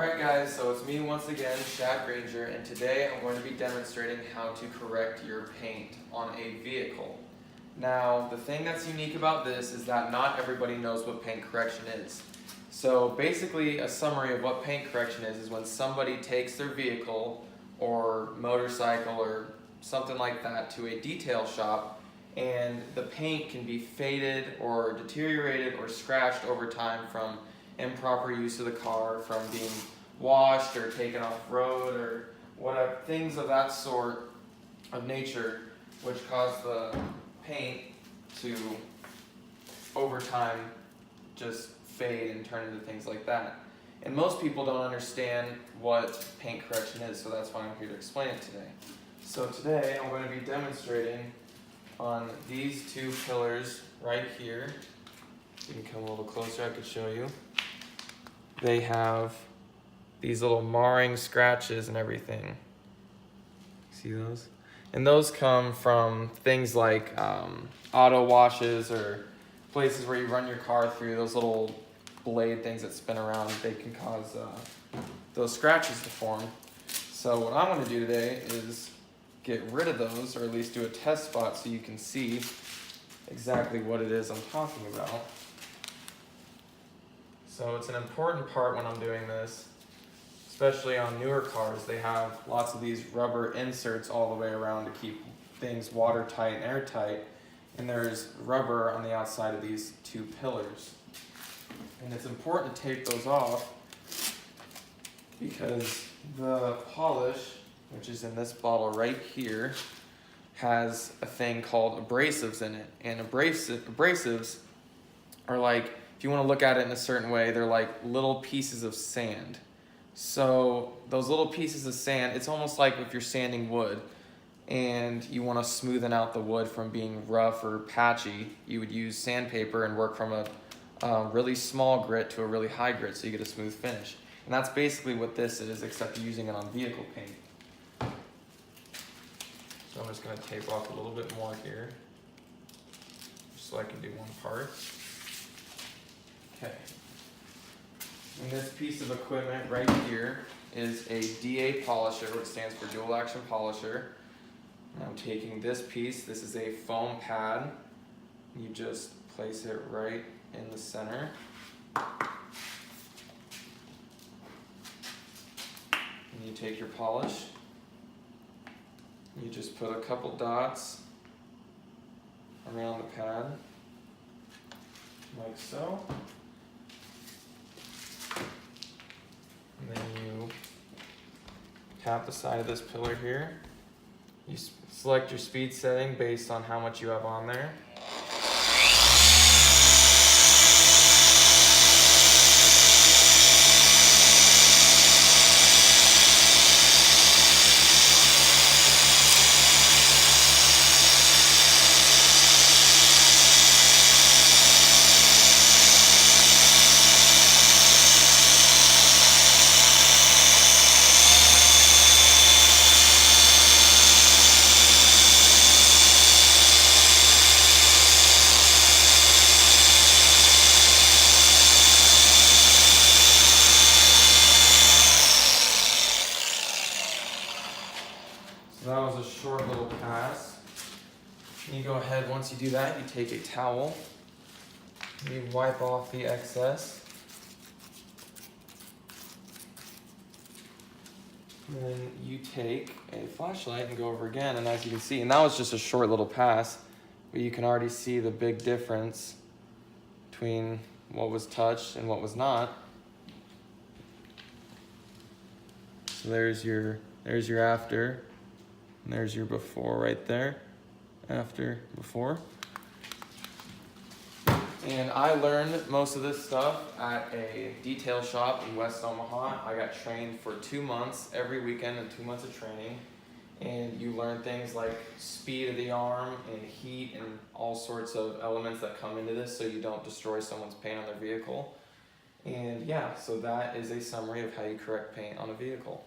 Alright guys, so it's me once again, Shad Granger, and today I'm going to be demonstrating how to correct your paint on a vehicle. Now, the thing that's unique about this is that not everybody knows what paint correction is. So basically, a summary of what paint correction is when somebody takes their vehicle or motorcycle or something like that to a detail shop and the paint can be faded or deteriorated or scratched over time from improper use of the car, from being washed or taken off road or whatever, things of that sort of nature, which cause the paint to over time just fade and turn into things like that. And most people don't understand what paint correction is, so that's why I'm here to explain it today. So today I'm going to be demonstrating on these two pillars right here. You can come a little closer, I could show you. They have these little marring scratches and everything. See those? And those come from things like auto washes or places where you run your car through. Those little blade things that spin around, they can cause those scratches to form. So what I'm going to do today is get rid of those, or at least do a test spot so you can see exactly what it is I'm talking about. So it's an important part when I'm doing this, especially on newer cars. They have lots of these rubber inserts all the way around to keep things watertight and airtight, and there's rubber on the outside of these two pillars. And it's important to take those off because the polish, which is in this bottle right here, has a thing called abrasives in it. And abrasives are like, if you want to look at it in a certain way, they're like little pieces of sand. So those little pieces of sand, it's almost like if you're sanding wood and you want to smoothen out the wood from being rough or patchy, you would use sandpaper and work from a really small grit to a really high grit so you get a smooth finish. And that's basically what this is, except you're using it on vehicle paint. So I'm just going to tape off a little bit more here, just so I can do one part. Okay. And this piece of equipment right here is a DA polisher, which stands for dual action polisher. And I'm taking this piece, this is a foam pad. You just place it right in the center. And you take your polish. You just put a couple dots around the pad, like so. And then you tap the side of this pillar here. You select your speed setting based on how much you have on there. So that was a short little pass. And you go ahead, once you do that, you take a towel, you wipe off the excess. And then you take a flashlight and go over again, and as you can see, and that was just a short little pass, but you can already see the big difference between what was touched and what was not. So there's your after. And there's your before right there, after, before. And I learned most of this stuff at a detail shop in West Omaha. I got trained for 2 months, every weekend and 2 months of training. And you learn things like speed of the arm and heat and all sorts of elements that come into this so you don't destroy someone's paint on their vehicle. And yeah, so that is a summary of how you correct paint on a vehicle.